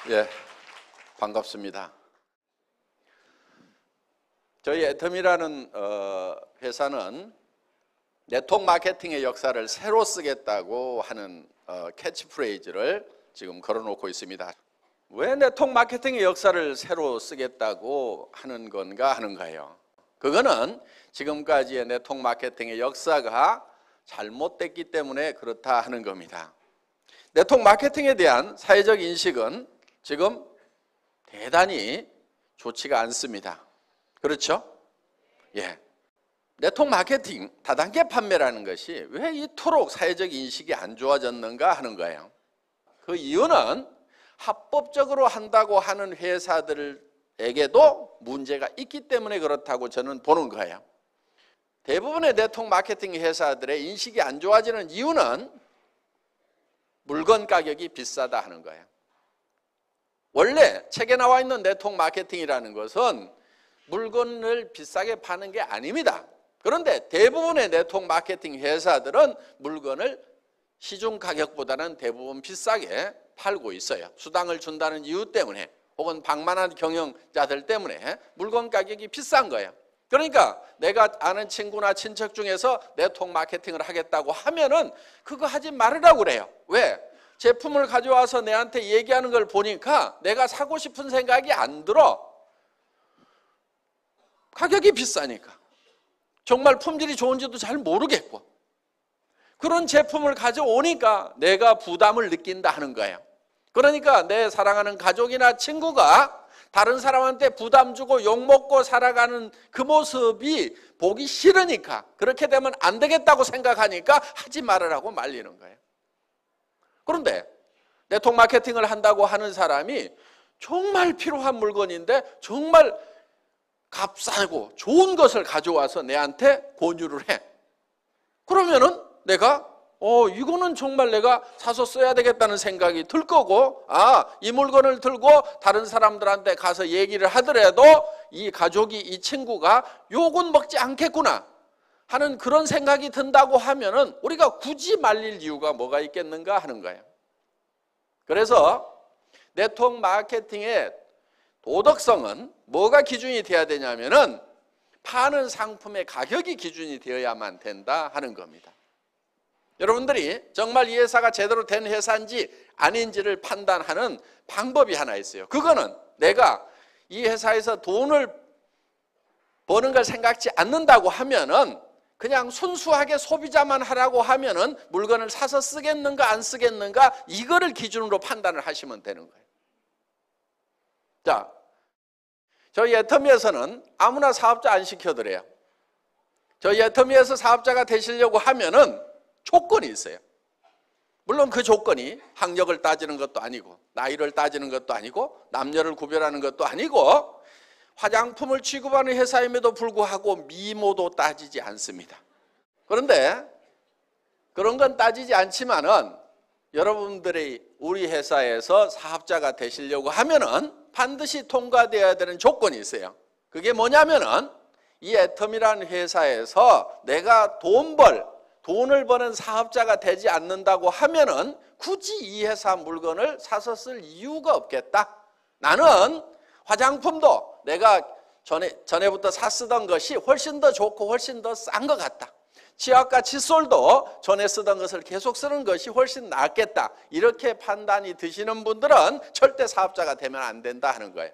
예, 반갑습니다. 저희 애텀이라는 회사는 네트워크 마케팅의 역사를 새로 쓰겠다고 하는 캐치프레이즈를 지금 걸어놓고 있습니다. 왜 네트워크 마케팅의 역사를 새로 쓰겠다고 하는 건가 하는 거예요. 그거는 지금까지의 네트워크 마케팅의 역사가 잘못됐기 때문에 그렇다 하는 겁니다. 네트워크 마케팅에 대한 사회적 인식은 지금 대단히 좋지가 않습니다. 그렇죠? 예. 네트워크 마케팅, 다단계 판매라는 것이 왜 이토록 사회적 인식이 안 좋아졌는가 하는 거예요. 그 이유는 합법적으로 한다고 하는 회사들에게도 문제가 있기 때문에 그렇다고 저는 보는 거예요. 대부분의 네트워크 마케팅 회사들의 인식이 안 좋아지는 이유는 물건 가격이 비싸다 하는 거예요. 원래 책에 나와 있는 네트워크 마케팅이라는 것은 물건을 비싸게 파는 게 아닙니다. 그런데 대부분의 네트워크 마케팅 회사들은 물건을 시중 가격보다는 대부분 비싸게 팔고 있어요. 수당을 준다는 이유 때문에 혹은 방만한 경영자들 때문에 물건 가격이 비싼 거예요. 그러니까 내가 아는 친구나 친척 중에서 네트워크 마케팅을 하겠다고 하면은 그거 하지 말으라고 그래요. 왜? 제품을 가져와서 내한테 얘기하는 걸 보니까 내가 사고 싶은 생각이 안 들어. 가격이 비싸니까. 정말 품질이 좋은지도 잘 모르겠고. 그런 제품을 가져오니까 내가 부담을 느낀다 하는 거예요. 그러니까 내 사랑하는 가족이나 친구가 다른 사람한테 부담 주고 욕먹고 살아가는 그 모습이 보기 싫으니까, 그렇게 되면 안 되겠다고 생각하니까 하지 말으라고 말리는 거예요. 그런데 네트워크 마케팅을 한다고 하는 사람이 정말 필요한 물건인데 정말 값싸고 좋은 것을 가져와서 내한테 권유를 해. 그러면은 내가 이거는 정말 내가 사서 써야 되겠다는 생각이 들 거고, 이 물건을 들고 다른 사람들한테 가서 얘기를 하더라도 이 가족이, 이 친구가 욕은 먹지 않겠구나 하는 그런 생각이 든다고 하면은 우리가 굳이 말릴 이유가 뭐가 있겠는가 하는 거예요. 그래서 네트워크 마케팅의 도덕성은 뭐가 기준이 되어야 되냐면은 파는 상품의 가격이 기준이 되어야만 된다 하는 겁니다. 여러분들이 정말 이 회사가 제대로 된 회사인지 아닌지를 판단하는 방법이 하나 있어요. 그거는 내가 이 회사에서 돈을 버는 걸 생각지 않는다고 하면은 그냥 순수하게 소비자만 하라고 하면은 물건을 사서 쓰겠는가 안 쓰겠는가 이거를 기준으로 판단을 하시면 되는 거예요. 자, 저희 애터미에서는 아무나 사업자 안 시켜드려요. 저희 애터미에서 사업자가 되시려고 하면은 조건이 있어요. 물론 그 조건이 학력을 따지는 것도 아니고 나이를 따지는 것도 아니고 남녀를 구별하는 것도 아니고 화장품을 취급하는 회사임에도 불구하고 미모도 따지지 않습니다. 그런데 그런 건 따지지 않지만은 여러분들이 우리 회사에서 사업자가 되시려고 하면은 반드시 통과되어야 되는 조건이 있어요. 그게 뭐냐면은 이 애텀이라는 회사에서 내가 돈을 버는 사업자가 되지 않는다고 하면은 굳이 이 회사 물건을 사서 쓸 이유가 없겠다. 나는 화장품도 내가 전에부터 쓰던 것이 훨씬 더 좋고 훨씬 더 싼 것 같다. 치약과 칫솔도 전에 쓰던 것을 계속 쓰는 것이 훨씬 낫겠다. 이렇게 판단이 드시는 분들은 절대 사업자가 되면 안 된다 하는 거예요.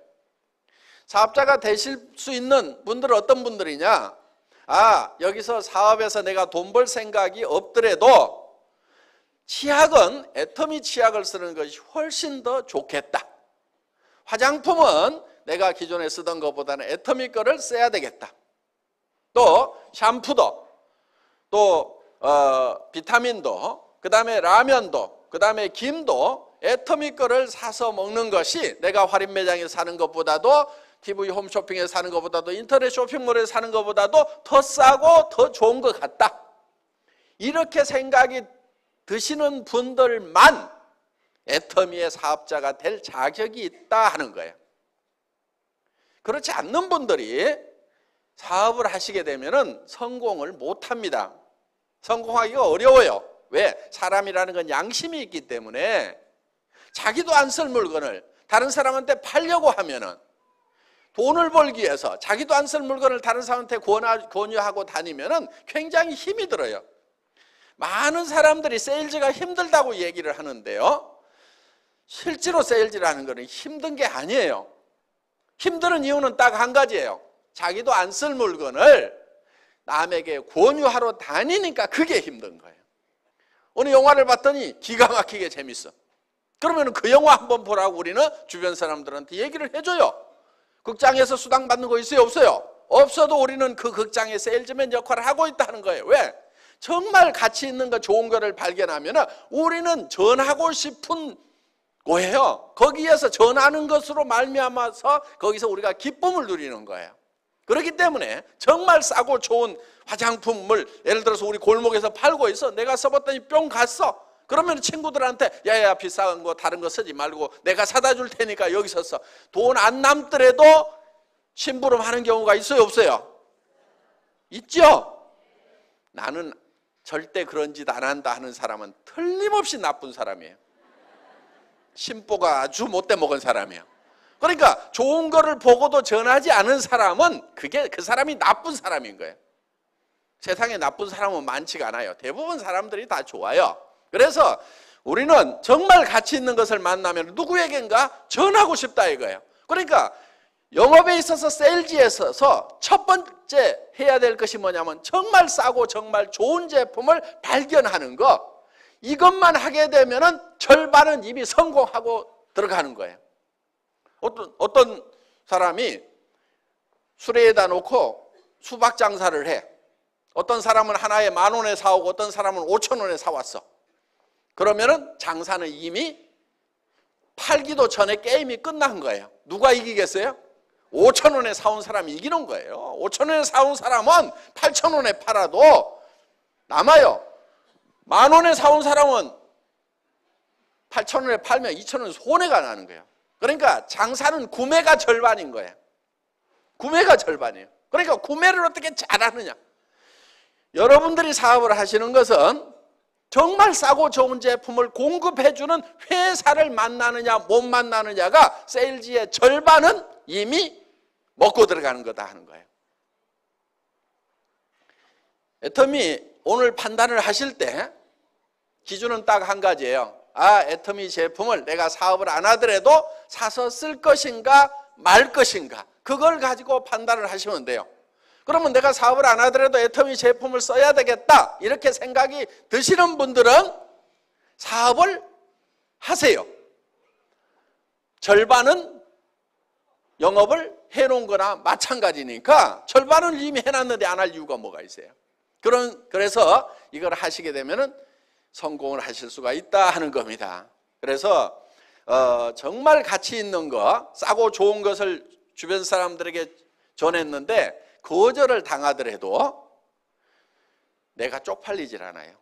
사업자가 되실 수 있는 분들은 어떤 분들이냐? 여기서 사업에서 내가 돈 벌 생각이 없더라도 치약은 애터미 치약을 쓰는 것이 훨씬 더 좋겠다. 화장품은 내가 기존에 쓰던 것보다는 애터미 거를 써야 되겠다. 또 샴푸도, 또 비타민도, 그 다음에 라면도, 그 다음에 김도 애터미 거를 사서 먹는 것이 내가 할인 매장에서 사는 것보다도 TV 홈쇼핑에서 사는 것보다도 인터넷 쇼핑몰에서 사는 것보다도 더 싸고 더 좋은 것 같다. 이렇게 생각이 드시는 분들만 애터미의 사업자가 될 자격이 있다 하는 거예요. 그렇지 않는 분들이 사업을 하시게 되면 성공을 못합니다. 성공하기가 어려워요. 왜? 사람이라는 건 양심이 있기 때문에 자기도 안 쓸 물건을 다른 사람한테 팔려고 하면은 돈을 벌기 위해서 자기도 안 쓸 물건을 다른 사람한테 권유하고 다니면은 굉장히 힘이 들어요. 많은 사람들이 세일즈가 힘들다고 얘기를 하는데요, 실제로 세일즈라는 것은 힘든 게 아니에요. 힘든 이유는 딱 한 가지예요. 자기도 안 쓸 물건을 남에게 권유하러 다니니까 그게 힘든 거예요. 어느 영화를 봤더니 기가 막히게 재밌어. 그러면 그 영화 한번 보라고 우리는 주변 사람들한테 얘기를 해줘요. 극장에서 수당 받는 거 있어요, 없어요? 없어도 우리는 그 극장의 세일즈맨 역할을 하고 있다는 거예요. 왜? 정말 가치 있는 거, 좋은 거를 발견하면 우리는 전하고 싶은 거예요. 거기에서 전하는 것으로 말미암아서 거기서 우리가 기쁨을 누리는 거예요. 그렇기 때문에 정말 싸고 좋은 화장품을 예를 들어서 우리 골목에서 팔고 있어. 내가 써봤더니 뿅 갔어. 그러면 친구들한테 야야 비싼 거 다른 거 쓰지 말고 내가 사다 줄 테니까 여기서 써. 돈 안 남더라도 심부름하는 경우가 있어요, 없어요? 있죠? 나는 절대 그런 짓 안 한다 하는 사람은 틀림없이 나쁜 사람이에요. 심보가 아주 못돼 먹은 사람이에요. 그러니까 좋은 거를 보고도 전하지 않은 사람은 그 사람이 나쁜 사람인 거예요. 세상에 나쁜 사람은 많지가 않아요. 대부분 사람들이 다 좋아요. 그래서 우리는 정말 가치 있는 것을 만나면 누구에겐가 전하고 싶다 이거예요. 그러니까 영업에 있어서 세일즈에 있어서 첫 번째 해야 될 것이 뭐냐면 정말 싸고 정말 좋은 제품을 발견하는 것. 이것만 하게 되면은 절반은 이미 성공하고 들어가는 거예요. 어떤 사람이 수레에다 놓고 수박 장사를 해. 어떤 사람은 하나에 10,000원에 사오고 어떤 사람은 5,000원에 사왔어. 그러면은 장사는 이미 팔기도 전에 게임이 끝난 거예요. 누가 이기겠어요? 5,000원에 사온 사람이 이기는 거예요. 5,000원에 사온 사람은 8,000원에 팔아도 남아요. 10,000원에 사온 사람은 8,000원에 팔면 2,000원 손해가 나는 거예요. 그러니까 장사는 구매가 절반인 거예요. 구매가 절반이에요. 그러니까 구매를 어떻게 잘하느냐. 여러분들이 사업을 하시는 것은 정말 싸고 좋은 제품을 공급해주는 회사를 만나느냐 못 만나느냐가 세일즈의 절반은 이미 먹고 들어가는 거다 하는 거예요. 애터미 오늘 판단을 하실 때 기준은 딱 한 가지예요. 애터미 제품을 내가 사업을 안 하더라도 사서 쓸 것인가 말 것인가, 그걸 가지고 판단을 하시면 돼요. 그러면 내가 사업을 안 하더라도 애터미 제품을 써야 되겠다 이렇게 생각이 드시는 분들은 사업을 하세요. 절반은 영업을 해놓은 거나 마찬가지니까 절반은 이미 해놨는데 안 할 이유가 뭐가 있어요. 그래서 이걸 하시게 되면은 성공을 하실 수가 있다 하는 겁니다. 그래서 정말 가치 있는 거, 싸고 좋은 것을 주변 사람들에게 전했는데 거절을 당하더라도 내가 쪽팔리질 않아요.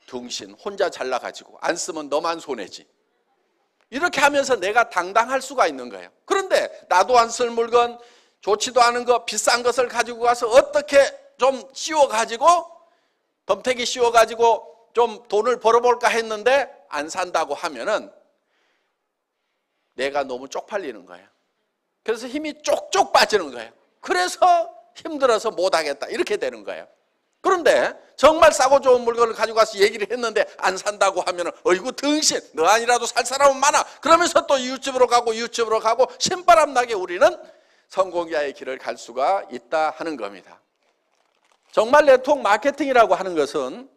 둥신 혼자 잘나가지고 안 쓰면 너만 손해지. 이렇게 하면서 내가 당당할 수가 있는 거예요. 그런데 나도 안 쓸 물건, 좋지도 않은 거, 비싼 것을 가지고 가서 어떻게 좀 씌워가지고 덤태기 씌워가지고 좀 돈을 벌어볼까 했는데 안 산다고 하면은 내가 너무 쪽팔리는 거예요. 그래서 힘이 쪽쪽 빠지는 거예요. 그래서 힘들어서 못하겠다 이렇게 되는 거예요. 그런데 정말 싸고 좋은 물건을 가지고 가서 얘기를 했는데 안 산다고 하면은 어이구 등신, 너 아니라도 살 사람은 많아. 그러면서 또 이웃집으로 가고 신바람 나게 우리는 성공자의 길을 갈 수가 있다 하는 겁니다. 정말 네트워크 마케팅이라고 하는 것은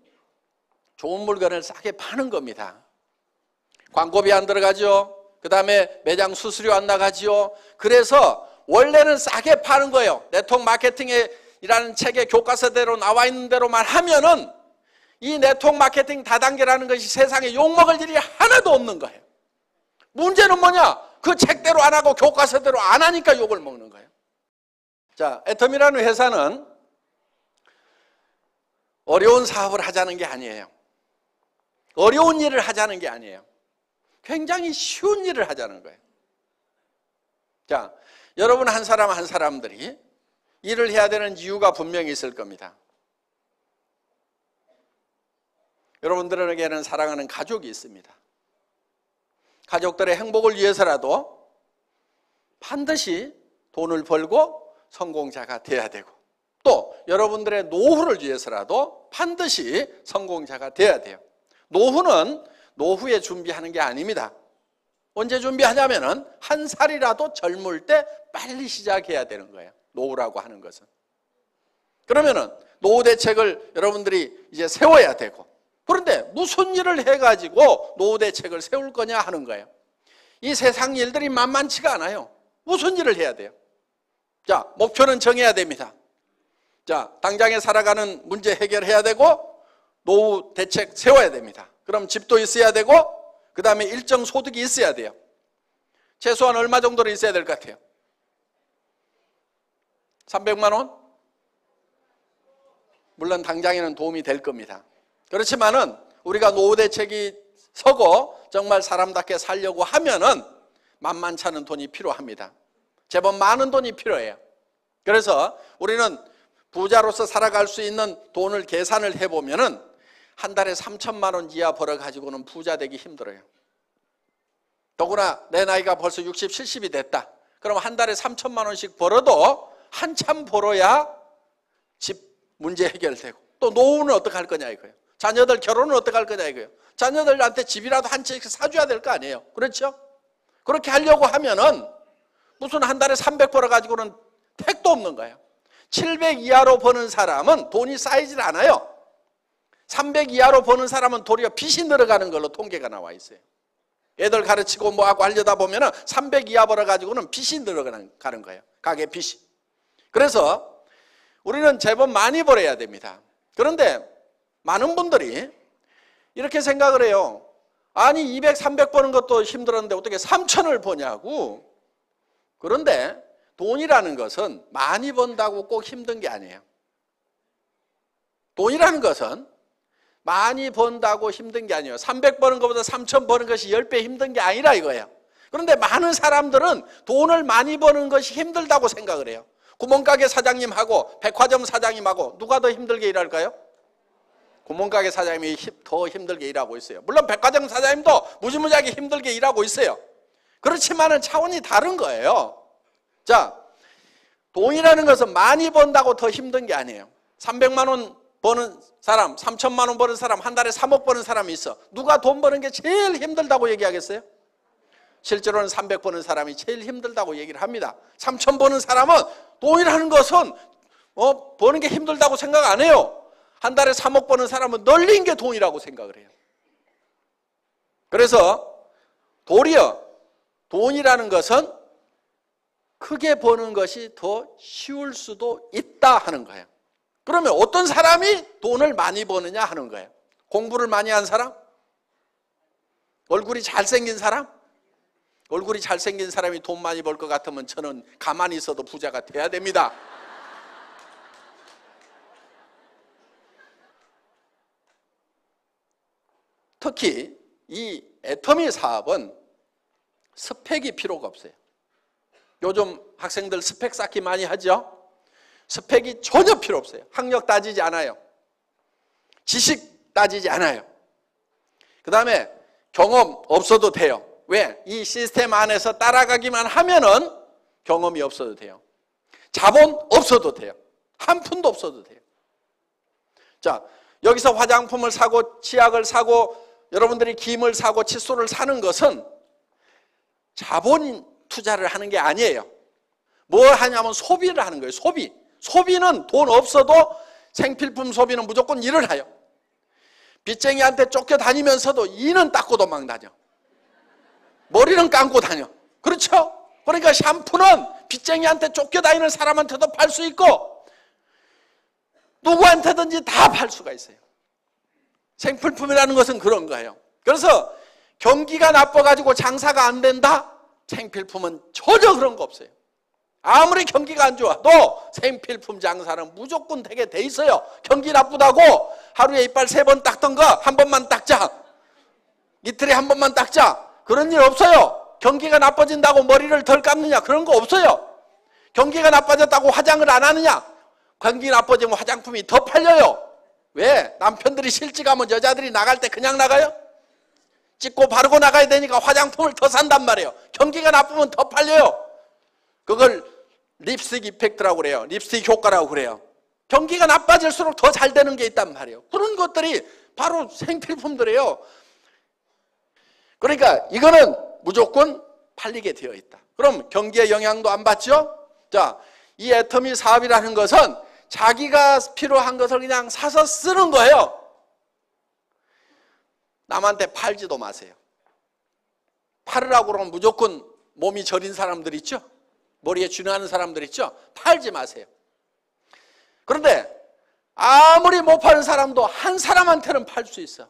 좋은 물건을 싸게 파는 겁니다. 광고비 안 들어가죠. 그 다음에 매장 수수료 안 나가지요. 그래서 원래는 싸게 파는 거예요. 네트워크 마케팅이라는 책의 교과서대로 나와 있는 대로만 하면은 이 네트워크 마케팅 다단계라는 것이 세상에 욕먹을 일이 하나도 없는 거예요. 문제는 뭐냐? 그 책대로 안 하고 교과서대로 안 하니까 욕을 먹는 거예요. 자, 애텀이라는 회사는 어려운 사업을 하자는 게 아니에요. 어려운 일을 하자는 게 아니에요. 굉장히 쉬운 일을 하자는 거예요. 자, 여러분 한 사람 한 사람들이 일을 해야 되는 이유가 분명히 있을 겁니다. 여러분들에게는 사랑하는 가족이 있습니다. 가족들의 행복을 위해서라도 반드시 돈을 벌고 성공자가 돼야 되고, 또 여러분들의 노후를 위해서라도 반드시 성공자가 돼야 돼요. 노후는 노후에 준비하는 게 아닙니다. 언제 준비하냐면은 한 살이라도 젊을 때 빨리 시작해야 되는 거예요. 노후라고 하는 것은. 그러면은 노후 대책을 여러분들이 이제 세워야 되고, 그런데 무슨 일을 해가지고 노후 대책을 세울 거냐 하는 거예요. 이 세상 일들이 만만치가 않아요. 무슨 일을 해야 돼요? 자, 목표는 정해야 됩니다. 자, 당장에 살아가는 문제 해결해야 되고, 노후 대책 세워야 됩니다. 그럼 집도 있어야 되고, 그 다음에 일정 소득이 있어야 돼요. 최소한 얼마 정도는 있어야 될 것 같아요? 300만 원? 물론 당장에는 도움이 될 겁니다. 그렇지만은 우리가 노후 대책이 서고 정말 사람답게 살려고 하면은 만만치 않은 돈이 필요합니다. 제법 많은 돈이 필요해요. 그래서 우리는 부자로서 살아갈 수 있는 돈을 계산을 해보면은 한 달에 3천만 원 이하 벌어가지고는 부자 되기 힘들어요. 더구나 내 나이가 벌써 60, 70이 됐다. 그럼 한 달에 3천만 원씩 벌어도 한참 벌어야 집 문제 해결되고, 또 노후는 어떻게 할 거냐 이거예요. 자녀들 결혼은 어떻게 할 거냐 이거예요. 자녀들한테 집이라도 한 채 사줘야 될 거 아니에요. 그렇죠? 그렇게 하려고 하면은 무슨 한 달에 300 벌어가지고는 택도 없는 거예요. 700 이하로 버는 사람은 돈이 쌓이질 않아요. 300 이하로 버는 사람은 도리어 빚이 늘어가는 걸로 통계가 나와 있어요. 애들 가르치고 뭐하고 하려다 보면은 300 이하 벌어가지고는 빚이 늘어가는 거예요. 가게 빚이. 그래서 우리는 제법 많이 벌어야 됩니다. 그런데 많은 분들이 이렇게 생각을 해요. 아니 200, 300 버는 것도 힘들었는데 어떻게 3천을 버냐고. 그런데 돈이라는 것은 많이 번다고 꼭 힘든 게 아니에요. 돈이라는 것은 많이 번다고 힘든 게 아니에요. 300 버는 것보다 3천 버는 것이 10배 힘든 게 아니라 이거예요. 그런데 많은 사람들은 돈을 많이 버는 것이 힘들다고 생각을 해요. 구멍가게 사장님하고 백화점 사장님하고 누가 더 힘들게 일할까요? 구멍가게 사장님이 더 힘들게 일하고 있어요. 물론 백화점 사장님도 무지무지하게 힘들게 일하고 있어요. 그렇지만은 차원이 다른 거예요. 자, 돈이라는 것은 많이 번다고 더 힘든 게 아니에요. 300만 원 버는 사람, 3천만 원 버는 사람, 한 달에 3억 버는 사람이 있어. 누가 돈 버는 게 제일 힘들다고 얘기하겠어요? 실제로는 300 버는 사람이 제일 힘들다고 얘기를 합니다. 3천 버는 사람은 돈이라는 것은 버는 게 힘들다고 생각 안 해요. 한 달에 3억 버는 사람은 널린 게 돈이라고 생각을 해요. 그래서 도리어 돈이라는 것은 크게 버는 것이 더 쉬울 수도 있다 하는 거예요. 그러면 어떤 사람이 돈을 많이 버느냐 하는 거예요. 공부를 많이 한 사람? 얼굴이 잘생긴 사람? 얼굴이 잘생긴 사람이 돈 많이 벌 것 같으면 저는 가만히 있어도 부자가 돼야 됩니다. 특히 이 애터미 사업은 스펙이 필요가 없어요. 요즘 학생들 스펙 쌓기 많이 하죠? 스펙이 전혀 필요 없어요. 학력 따지지 않아요. 지식 따지지 않아요. 그 다음에 경험 없어도 돼요. 왜? 이 시스템 안에서 따라가기만 하면은 경험이 없어도 돼요. 자본 없어도 돼요. 한 푼도 없어도 돼요. 자, 여기서 화장품을 사고 치약을 사고 여러분들이 김을 사고 칫솔을 사는 것은 자본 투자를 하는 게 아니에요. 뭘 하냐면 소비를 하는 거예요. 소비. 소비는 돈 없어도 생필품 소비는 무조건 일을 해요. 빚쟁이한테 쫓겨다니면서도 이는 닦고 도망 다녀. 머리는 감고 다녀. 그렇죠? 그러니까 샴푸는 빚쟁이한테 쫓겨다니는 사람한테도 팔 수 있고 누구한테든지 다 팔 수가 있어요. 생필품이라는 것은 그런 거예요. 그래서 경기가 나빠가지고 장사가 안 된다? 생필품은 전혀 그런 거 없어요. 아무리 경기가 안 좋아도 생필품 장사는 무조건 되게 돼 있어요. 경기 나쁘다고 하루에 이빨 3번 닦던 거 한 번만 닦자. 이틀에 한 번만 닦자. 그런 일 없어요. 경기가 나빠진다고 머리를 덜 감느냐? 그런 거 없어요. 경기가 나빠졌다고 화장을 안 하느냐? 경기 나빠지면 화장품이 더 팔려요. 왜? 남편들이 실직하면 여자들이 나갈 때 그냥 나가요? 찍고 바르고 나가야 되니까 화장품을 더 산단 말이에요. 경기가 나쁘면 더 팔려요. 그걸 립스틱 이펙트라고 그래요. 립스틱 효과라고 그래요. 경기가 나빠질수록 더 잘 되는 게 있단 말이에요. 그런 것들이 바로 생필품들이에요. 그러니까 이거는 무조건 팔리게 되어 있다. 그럼 경기에 영향도 안 받죠? 자, 이 애터미 사업이라는 것은 자기가 필요한 것을 그냥 사서 쓰는 거예요. 남한테 팔지도 마세요. 팔으라고 그러면 무조건 몸이 저린 사람들 있죠? 머리에 쥐나는 사람들 있죠? 팔지 마세요. 그런데 아무리 못 파는 사람도 한 사람한테는 팔 수 있어.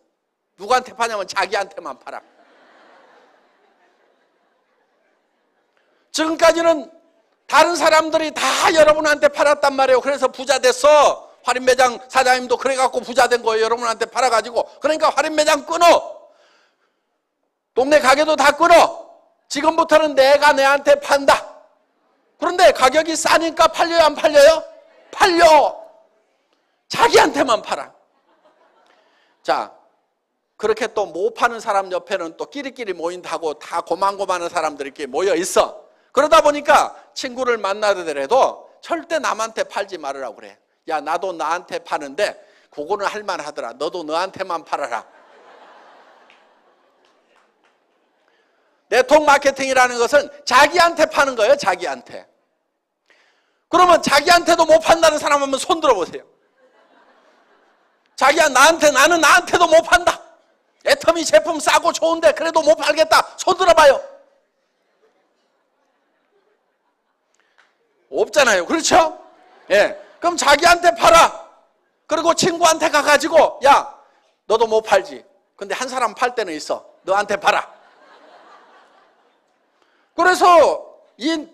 누구한테 파냐면 자기한테만 팔아. 지금까지는 다른 사람들이 다 여러분한테 팔았단 말이에요. 그래서 부자 됐어. 할인매장 사장님도 그래갖고 부자 된 거예요. 여러분한테 팔아가지고. 그러니까 할인매장 끊어. 동네 가게도 다 끊어. 지금부터는 내가 내한테 판다. 그런데 가격이 싸니까 팔려요, 안 팔려요? 팔려. 자기한테만 팔아. 자, 그렇게 또 못 파는 사람 옆에는 또 끼리끼리 모인다고 다 고만고만한 사람들이 이렇게 모여 있어. 그러다 보니까 친구를 만나더라도 절대 남한테 팔지 말으라고 그래. 야, 나도 나한테 파는데 그거는 할만하더라. 너도 너한테만 팔아라. 네트워크 마케팅이라는 것은 자기한테 파는 거예요. 자기한테. 그러면 자기한테도 못 판다는 사람 한번 손 들어보세요. 자기야, 나는 나한테도 못 판다. 애터미 제품 싸고 좋은데 그래도 못 팔겠다. 손 들어봐요. 없잖아요. 그렇죠? 예. 그럼 자기한테 팔아. 그리고 친구한테 가가지고, 야, 너도 못 팔지. 근데 한 사람 팔 때는 있어. 너한테 팔아. 그래서 이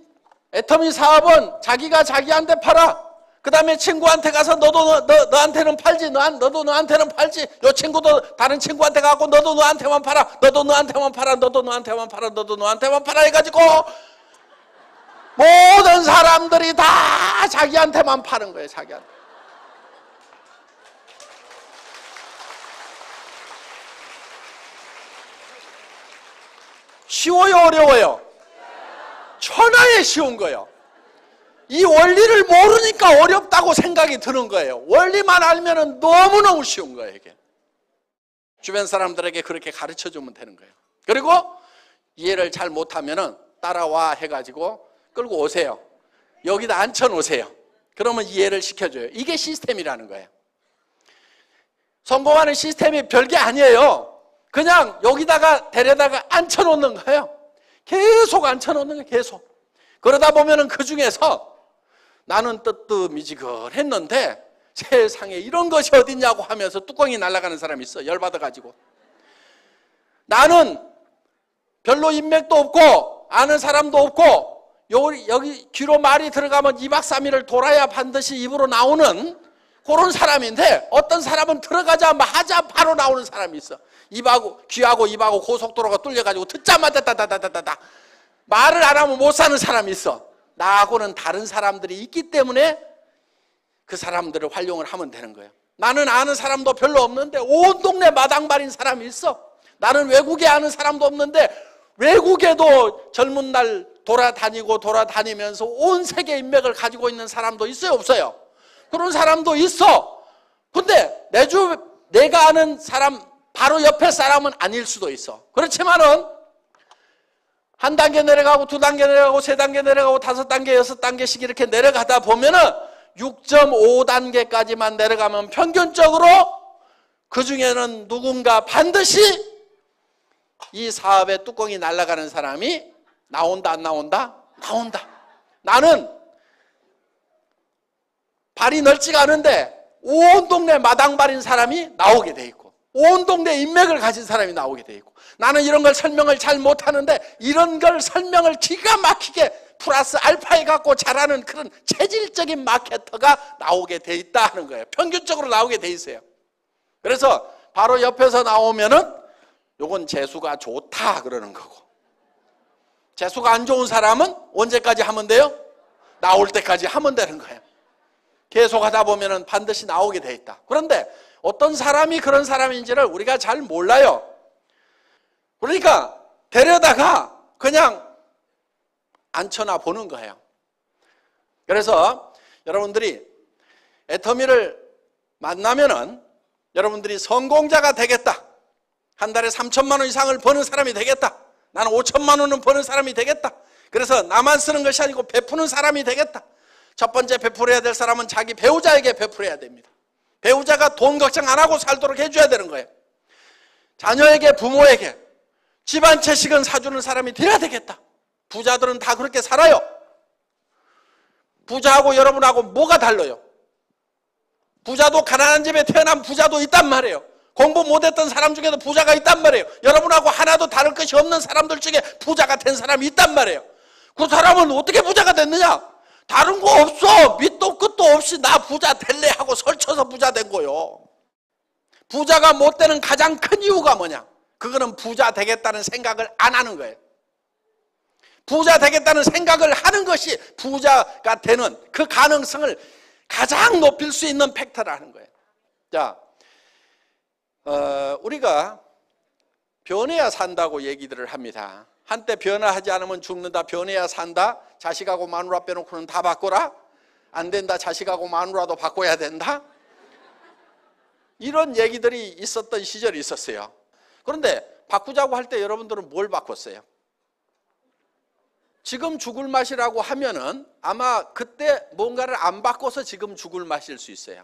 애터미 사업은 자기가 자기한테 팔아. 그 다음에 친구한테 가서 너한테는 팔지. 너도 너한테는 팔지. 요 친구도 다른 친구한테 가고 너도 너한테만 팔아. 너도 너한테만 팔아. 너도 너한테만 팔아. 너도 너한테만 팔아 해가지고 모든 사람들이 다 자기한테만 파는 거예요. 자기한테. 쉬워요, 어려워요? 천하에 쉬운 거예요. 이 원리를 모르니까 어렵다고 생각이 드는 거예요. 원리만 알면 너무너무 쉬운 거예요, 이게. 주변 사람들에게 그렇게 가르쳐 주면 되는 거예요. 그리고 이해를 잘 못하면 따라와 해가지고 끌고 오세요. 여기다 앉혀놓으세요. 그러면 이해를 시켜줘요. 이게 시스템이라는 거예요. 성공하는 시스템이 별게 아니에요. 그냥 여기다가 데려다가 앉혀놓는 거예요. 계속 앉혀놓는 거예요. 계속. 그러다 보면 그 중에서 나는 뜨뜻미지근했는데 세상에 이런 것이 어딨냐고 하면서 뚜껑이 날아가는 사람이 있어. 열받아가지고. 나는 별로 인맥도 없고 아는 사람도 없고 여기 귀로 말이 들어가면 2박 3일을 돌아야 반드시 입으로 나오는 그런 사람인데 어떤 사람은 들어가자마자 바로 나오는 사람이 있어. 귀하고 입하고 고속도로가 뚫려가지고 듣자마자 다다다다다 말을 안 하면 못 사는 사람이 있어. 나하고는 다른 사람들이 있기 때문에 그 사람들을 활용을 하면 되는 거예요. 나는 아는 사람도 별로 없는데 온 동네 마당발인 사람이 있어. 나는 외국에 아는 사람도 없는데 외국에도 젊은 날 돌아다니면서 온 세계 인맥을 가지고 있는 사람도 있어요, 없어요? 그런 사람도 있어. 근데 내가 아는 사람 바로 옆에 사람은 아닐 수도 있어. 그렇지만은 한 단계 내려가고 두 단계 내려가고 세 단계 내려가고 다섯 단계 여섯 단계씩 이렇게 내려가다 보면은 6.5단계까지만 내려가면 평균적으로 그 중에는 누군가 반드시 이 사업의 뚜껑이 날아가는 사람이 나온다, 안 나온다? 나온다. 나는 발이 넓지가 않은데 온 동네 마당발인 사람이 나오게 돼 있고 온 동네 인맥을 가진 사람이 나오게 돼 있고 나는 이런 걸 설명을 잘 못하는데 이런 걸 설명을 기가 막히게 플러스 알파에 갖고 잘하는 그런 체질적인 마케터가 나오게 돼 있다 하는 거예요. 평균적으로 나오게 돼 있어요. 그래서 바로 옆에서 나오면은 요건 재수가 좋다 그러는 거고 재수가 안 좋은 사람은 언제까지 하면 돼요? 나올 때까지 하면 되는 거예요. 계속 하다 보면은 반드시 나오게 돼 있다. 그런데 어떤 사람이 그런 사람인지를 우리가 잘 몰라요. 그러니까 데려다가 그냥 앉혀놔 보는 거예요. 그래서 여러분들이 애터미를 만나면은 여러분들이 성공자가 되겠다. 한 달에 3천만 원 이상을 버는 사람이 되겠다. 나는 5천만 원은 버는 사람이 되겠다. 그래서 나만 쓰는 것이 아니고 베푸는 사람이 되겠다. 첫 번째 베풀어야 될 사람은 자기 배우자에게 베풀어야 됩니다. 배우자가 돈 걱정 안 하고 살도록 해줘야 되는 거예요. 자녀에게, 부모에게 집 한 채씩은 사주는 사람이 돼야 되겠다. 부자들은 다 그렇게 살아요. 부자하고 여러분하고 뭐가 달라요? 부자도 가난한 집에 태어난 부자도 있단 말이에요. 공부 못했던 사람 중에도 부자가 있단 말이에요. 여러분하고 하나도 다를 것이 없는 사람들 중에 부자가 된 사람이 있단 말이에요. 그 사람은 어떻게 부자가 됐느냐? 다른 거 없어. 밑도 끝도 없이 나 부자 될래 하고 설쳐서 부자 된 거요. 부자가 못 되는 가장 큰 이유가 뭐냐? 그거는 부자 되겠다는 생각을 안 하는 거예요. 부자 되겠다는 생각을 하는 것이 부자가 되는 그 가능성을 가장 높일 수 있는 팩터라는 거예요. 자, 우리가 변해야 산다고 얘기들을 합니다. 한때 변화하지 않으면 죽는다, 변해야 산다, 자식하고 마누라 빼놓고는 다 바꿔라, 안 된다, 자식하고 마누라도 바꿔야 된다, 이런 얘기들이 있었던 시절이 있었어요. 그런데 바꾸자고 할 때 여러분들은 뭘 바꿨어요? 지금 죽을 맛이라고 하면은 아마 그때 뭔가를 안 바꿔서 지금 죽을 맛일 수 있어요.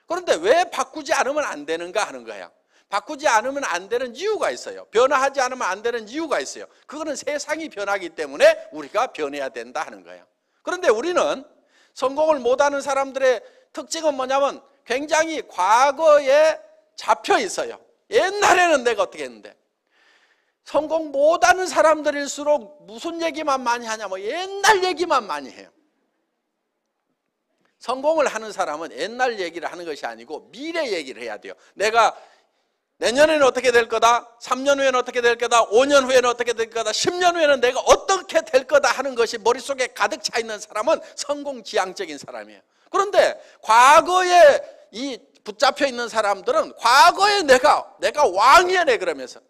그런데 왜 바꾸지 않으면 안 되는가 하는 거예요. 바꾸지 않으면 안 되는 이유가 있어요. 변화하지 않으면 안 되는 이유가 있어요. 그거는 세상이 변하기 때문에 우리가 변해야 된다 하는 거예요. 그런데 우리는 성공을 못하는 사람들의 특징은 뭐냐면 굉장히 과거에 잡혀 있어요. 옛날에는 내가 어떻게 했는데, 성공 못하는 사람들일수록 무슨 얘기만 많이 하냐면 옛날 얘기만 많이 해요. 성공을 하는 사람은 옛날 얘기를 하는 것이 아니고 미래 얘기를 해야 돼요. 내가 내년에는 어떻게 될 거다, 3년 후에는 어떻게 될 거다, 5년 후에는 어떻게 될 거다, 10년 후에는 내가 어떻게 될 거다 하는 것이 머릿속에 가득 차 있는 사람은 성공지향적인 사람이에요. 그런데 과거에 이 붙잡혀 있는 사람들은 과거에 내가 왕이네 그러면서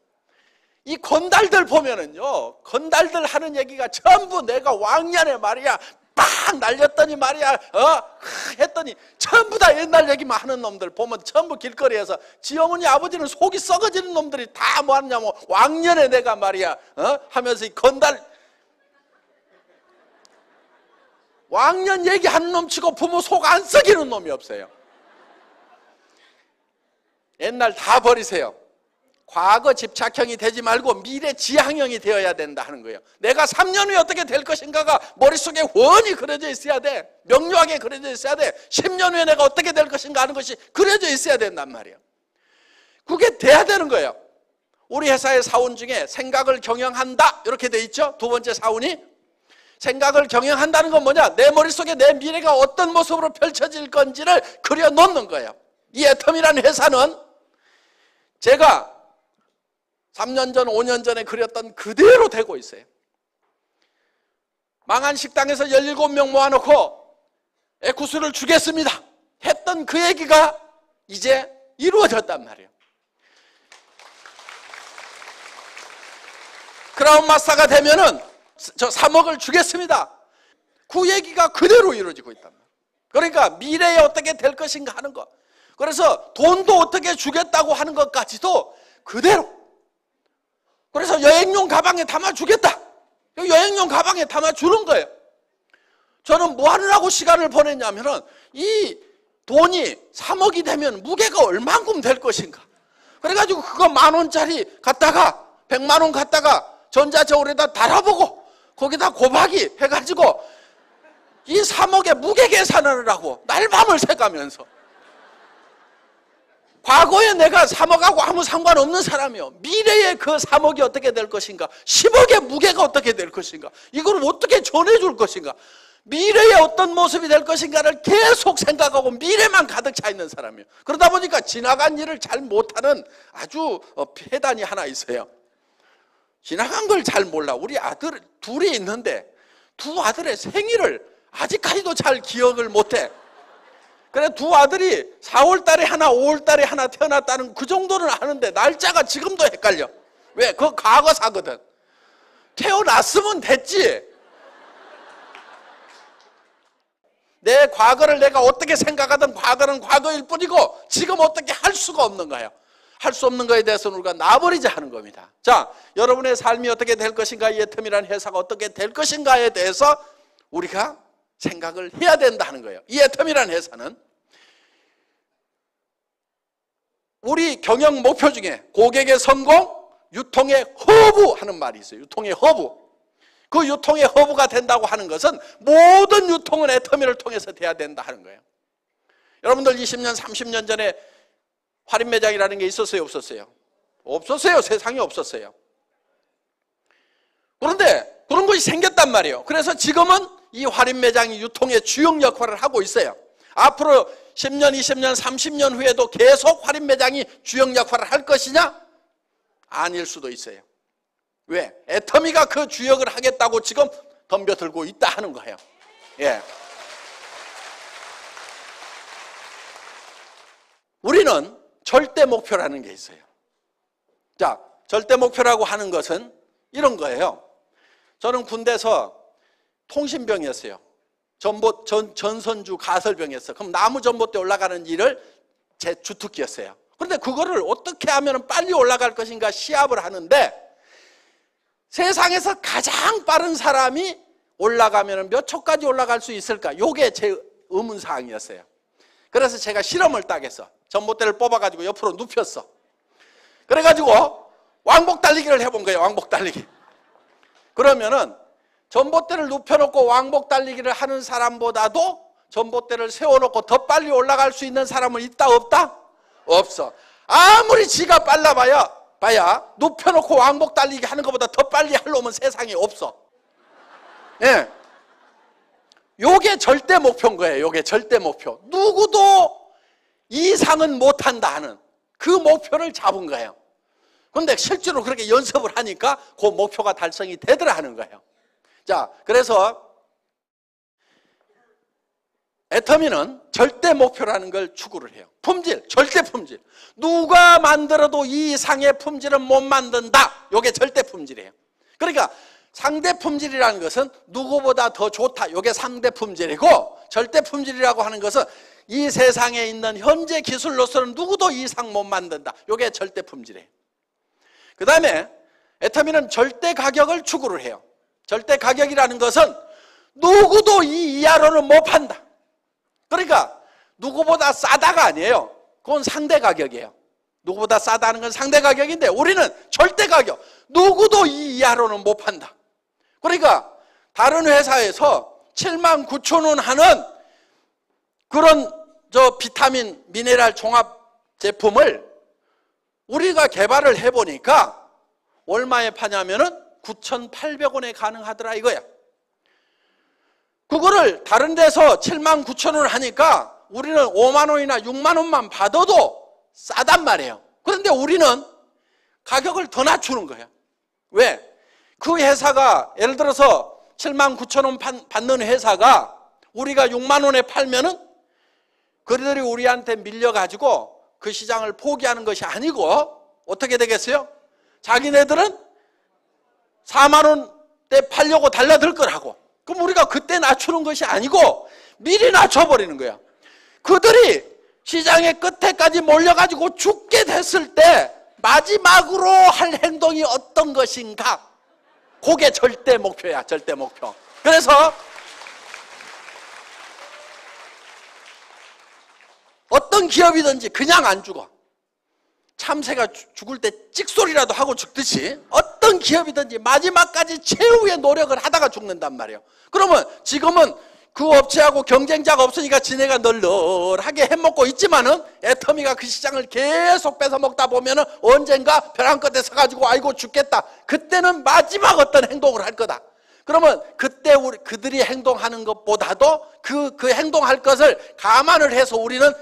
이 건달들 보면은요, 건달들 하는 얘기가 전부 내가 왕년에 말이야 빡 날렸더니 말이야 했더니 전부 다 옛날 얘기만 하는 놈들 보면 전부 길거리에서 지어머니 아버지는 속이 썩어지는 놈들이 다 뭐 하냐면 왕년에 내가 말이야 하면서 이 건달 왕년 얘기하는 놈 치고 부모 속 안 썩이는 놈이 없어요. 옛날 다 버리세요. 과거 집착형이 되지 말고 미래 지향형이 되어야 된다 하는 거예요. 내가 3년 후에 어떻게 될 것인가가 머릿속에 훤히 그려져 있어야 돼. 명료하게 그려져 있어야 돼. 10년 후에 내가 어떻게 될 것인가 하는 것이 그려져 있어야 된단 말이에요. 그게 돼야 되는 거예요. 우리 회사의 사원 중에 생각을 경영한다 이렇게 돼 있죠. 두 번째 사원이 생각을 경영한다는 건 뭐냐? 내 머릿속에 내 미래가 어떤 모습으로 펼쳐질 건지를 그려놓는 거예요. 이 애텀이라는 회사는 제가 3년 전, 5년 전에 그렸던 그대로 되고 있어요. 망한 식당에서 17명 모아놓고 에쿠스를 주겠습니다 했던 그 얘기가 이제 이루어졌단 말이에요. 크라운 마스터가 되면은 저 3억을 주겠습니다. 그 얘기가 그대로 이루어지고 있단 말이에요. 그러니까 미래에 어떻게 될 것인가 하는 것. 그래서 돈도 어떻게 주겠다고 하는 것까지도 그대로. 그래서 여행용 가방에 담아주겠다. 여행용 가방에 담아주는 거예요. 저는 뭐 하느라고 시간을 보냈냐면은 이 돈이 3억이 되면 무게가 얼만큼 될 것인가. 그래가지고 그거 10,000원짜리 갖다가 100만 원 갖다가 전자저울에다 달아보고 거기다 곱하기 해가지고 이 3억의 무게 계산을 하고 날밤을 새가면서 과거에 내가 3억하고 아무 상관없는 사람이요. 미래에 그 3억이 어떻게 될 것인가, 10억의 무게가 어떻게 될 것인가, 이걸 어떻게 전해줄 것인가, 미래에 어떤 모습이 될 것인가를 계속 생각하고 미래만 가득 차 있는 사람이에요. 그러다 보니까 지나간 일을 잘 못하는 아주 폐단이 하나 있어요. 지나간 걸 잘 몰라. 우리 아들 둘이 있는데 두 아들의 생일을 아직까지도 잘 기억을 못해. 그래 두 아들이 4월 달에 하나 5월 달에 하나 태어났다는 그 정도는 아는데 날짜가 지금도 헷갈려. 왜? 그거 과거사거든. 태어났으면 됐지. 내 과거를 내가 어떻게 생각하든 과거는 과거일 뿐이고 지금 어떻게 할 수가 없는 거예요. 할 수 없는 거에 대해서는 우리가 놔버리자 하는 겁니다. 자, 여러분의 삶이 어떻게 될 것인가, 이 애텀이라는 회사가 어떻게 될 것인가에 대해서 우리가 생각을 해야 된다 하는 거예요. 이 애텀이라는 회사는 우리 경영 목표 중에 고객의 성공, 유통의 허브 하는 말이 있어요. 유통의 허브. 그 유통의 허브가 된다고 하는 것은 모든 유통은 애터미를 통해서 돼야 된다 하는 거예요. 여러분들 20년, 30년 전에 할인 매장이라는 게 있었어요? 없었어요? 없었어요. 세상에 없었어요. 그런데 그런 것이 생겼단 말이에요. 그래서 지금은 이 할인 매장이 유통의 주역 역할을 하고 있어요. 앞으로 10년, 20년, 30년 후에도 계속 할인 매장이 주역 역할을 할 것이냐? 아닐 수도 있어요. 왜? 애터미가 그 주역을 하겠다고 지금 덤벼들고 있다 하는 거예요. 예. 우리는 절대 목표라는 게 있어요. 자, 절대 목표라고 하는 것은 이런 거예요. 저는 군대에서 통신병이었어요. 전선주 가설병이었어요. 그럼 나무 전봇대 올라가는 일을 제 주특기였어요. 그런데 그거를 어떻게 하면 빨리 올라갈 것인가 시합을 하는데 세상에서 가장 빠른 사람이 올라가면 몇 초까지 올라갈 수 있을까? 이게 제 의문사항이었어요. 그래서 제가 실험을 딱 했어. 전봇대를 뽑아가지고 옆으로 눕혔어. 그래가지고 왕복 달리기를 해본 거예요. 왕복 달리기. 그러면은 전봇대를 눕혀놓고 왕복 달리기를 하는 사람보다도 전봇대를 세워놓고 더 빨리 올라갈 수 있는 사람은 있다 없다? 없어. 아무리 지가 빨라봐야 눕혀놓고 왕복 달리기 하는 것보다 더 빨리 할 놈은 세상에 없어. 예. 요게 절대 목표인 거예요. 요게 절대 목표. 누구도 이상은 못한다 하는 그 목표를 잡은 거예요. 그런데 실제로 그렇게 연습을 하니까 그 목표가 달성이 되더라 하는 거예요. 자, 그래서 애터미는 절대 목표라는 걸 추구를 해요. 품질, 절대 품질. 누가 만들어도 이 이상의 품질은 못 만든다. 이게 절대 품질이에요. 그러니까 상대 품질이라는 것은 누구보다 더 좋다. 이게 상대 품질이고, 절대 품질이라고 하는 것은 이 세상에 있는 현재 기술로서는 누구도 이상 못 만든다. 이게 절대 품질이에요. 그 다음에 애터미는 절대 가격을 추구를 해요. 절대 가격이라는 것은 누구도 이 이하로는 못 판다. 그러니까 누구보다 싸다가 아니에요. 그건 상대 가격이에요. 누구보다 싸다는 건 상대 가격인데 우리는 절대 가격. 누구도 이 이하로는 못 판다. 그러니까 다른 회사에서 79,000원 하는 그런 비타민, 미네랄 종합 제품을 우리가 개발을 해보니까 얼마에 파냐면은 9,800원에 가능하더라 이거야. 그거를 다른 데서 79,000원을 하니까 우리는 5만 원이나 6만 원만 받아도 싸단 말이에요. 그런데 우리는 가격을 더 낮추는 거예요. 왜? 그 회사가 예를 들어서 79,000원 받는 회사가 우리가 6만 원에 팔면은 그들이 우리한테 밀려가지고 그 시장을 포기하는 것이 아니고 어떻게 되겠어요? 자기네들은 4만 원대 팔려고 달라들 거라고. 그럼 우리가 그때 낮추는 것이 아니고 미리 낮춰버리는 거야. 그들이 시장의 끝에까지 몰려가지고 죽게 됐을 때 마지막으로 할 행동이 어떤 것인가? 그게 절대 목표야, 절대 목표. 그래서 어떤 기업이든지 그냥 안 죽어. 참새가 죽을 때 찍소리라도 하고 죽듯이 어떤 기업이든지 마지막까지 최후의 노력을 하다가 죽는단 말이에요. 그러면 지금은 그 업체하고 경쟁자가 없으니까 지네가 널널하게 해먹고 있지만은 애터미가 그 시장을 계속 뺏어먹다 보면은 언젠가 벼랑 끝에 서가지고 아이고 죽겠다. 그때는 마지막 어떤 행동을 할 거다. 그러면 그때 그들이 행동하는 것보다도 그 행동할 것을 감안을 해서 우리는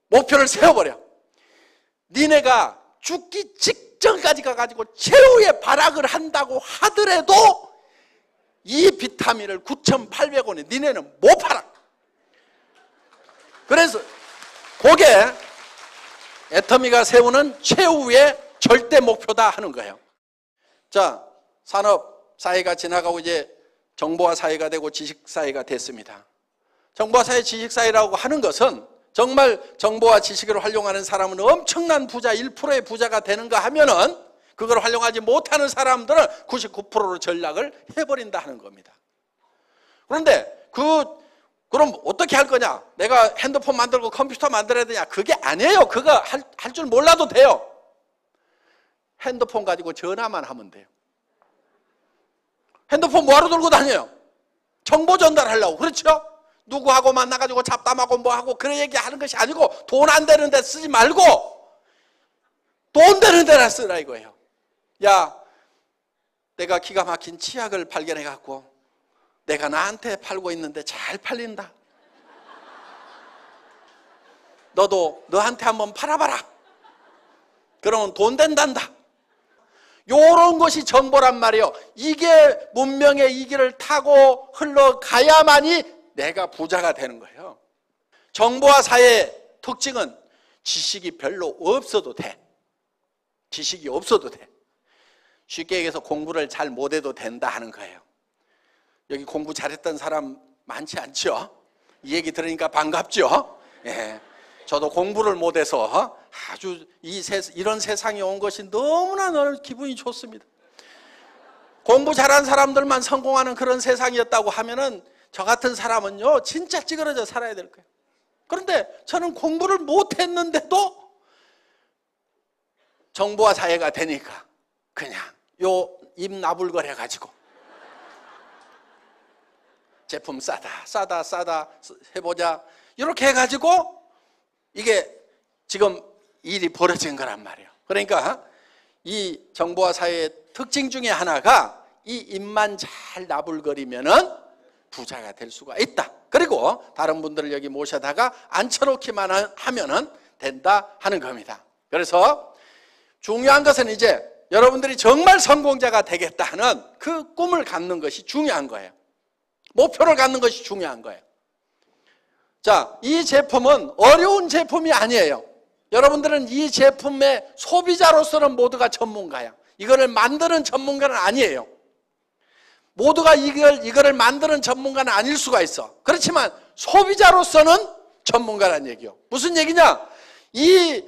목표를 세워버려. 니네가 죽기 직전까지 가가지고 최후의 발악을 한다고 하더라도 이 비타민을 9,800원에 니네는 못 팔아. 그래서 그게 애터미가 세우는 최후의 절대 목표다 하는 거예요. 자, 산업 사회가 지나가고 이제 정보화 사회가 되고 지식 사회가 됐습니다. 정보화 사회, 지식 사회라고 하는 것은 정말 정보와 지식을 활용하는 사람은 엄청난 부자, 1%의 부자가 되는가 하면은 그걸 활용하지 못하는 사람들은 99%로 전락을 해버린다 하는 겁니다. 그런데 그럼 어떻게 할 거냐? 내가 핸드폰 만들고 컴퓨터 만들어야 되냐? 그게 아니에요. 그거 할 줄 몰라도 돼요. 핸드폰 가지고 전화만 하면 돼요. 핸드폰 뭐하러 들고 다녀요? 정보 전달하려고. 그렇죠? 누구하고 만나가지고 잡담하고 뭐하고 그런 얘기하는 것이 아니고 돈 안 되는 데 쓰지 말고 돈 되는 데나 쓰라 이거예요. 야, 내가 기가 막힌 치약을 발견해갖고 내가 나한테 팔고 있는데 잘 팔린다. 너도 너한테 한번 팔아봐라. 그러면 돈 된단다. 요런 것이 정보란 말이에요. 이게 문명의 이 길을 타고 흘러가야만이 내가 부자가 되는 거예요. 정보화 사회의 특징은 지식이 별로 없어도 돼. 지식이 없어도 돼. 쉽게 얘기해서 공부를 잘 못해도 된다 하는 거예요. 여기 공부 잘했던 사람 많지 않죠? 이 얘기 들으니까 반갑죠? 예. 저도 공부를 못해서 아주 이런 세상에 온 것이 너무나 기분이 좋습니다. 공부 잘한 사람들만 성공하는 그런 세상이었다고 하면은 저 같은 사람은요 진짜 찌그러져 살아야 될 거예요. 그런데 저는 공부를 못했는데도 정보화 사회가 되니까 그냥 요 입 나불거려 가지고 제품 싸다 해보자 이렇게 해가지고 이게 지금 일이 벌어진 거란 말이에요. 그러니까 이 정보화 사회의 특징 중에 하나가 이 입만 잘 나불거리면은 부자가 될 수가 있다. 그리고 다른 분들을 여기 모셔다가 앉혀놓기만 하면은 된다 하는 겁니다. 그래서 중요한 것은 이제 여러분들이 정말 성공자가 되겠다 하는 그 꿈을 갖는 것이 중요한 거예요. 목표를 갖는 것이 중요한 거예요. 자, 이 제품은 어려운 제품이 아니에요. 여러분들은 이 제품의 소비자로서는 모두가 전문가야. 이거를 만드는 전문가는 아니에요. 모두가 이거를 만드는 전문가는 아닐 수가 있어. 그렇지만 소비자로서는 전문가라는 얘기요. 무슨 얘기냐? 이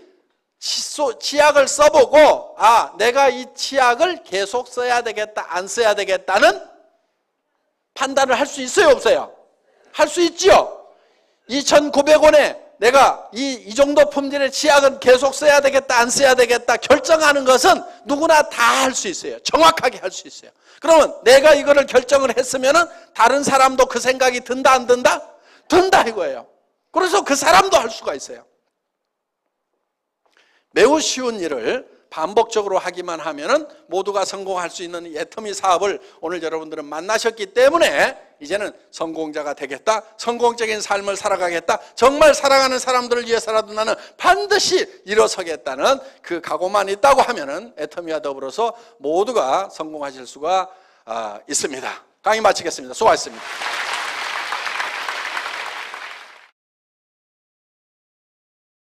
치약을 써보고 내가 이 치약을 계속 써야 되겠다, 안 써야 되겠다는 판단을 할 수 있어요, 없어요? 할 수 있죠. 2,900원에 내가 이 정도 품질의 치약은 계속 써야 되겠다, 안 써야 되겠다 결정하는 것은 누구나 다 할 수 있어요. 정확하게 할 수 있어요. 그러면 내가 이거를 결정을 했으면은 다른 사람도 그 생각이 든다, 안 든다? 든다 이거예요. 그래서 그 사람도 할 수가 있어요. 매우 쉬운 일을 반복적으로 하기만 하면은 모두가 성공할 수 있는 이 애터미 사업을 오늘 여러분들은 만나셨기 때문에 이제는 성공자가 되겠다, 성공적인 삶을 살아가겠다, 정말 사랑하는 사람들을 위해서라도 나는 반드시 일어서겠다는 그 각오만 있다고 하면은 애터미와 더불어서 모두가 성공하실 수가 있습니다. 강의 마치겠습니다. 수고하셨습니다.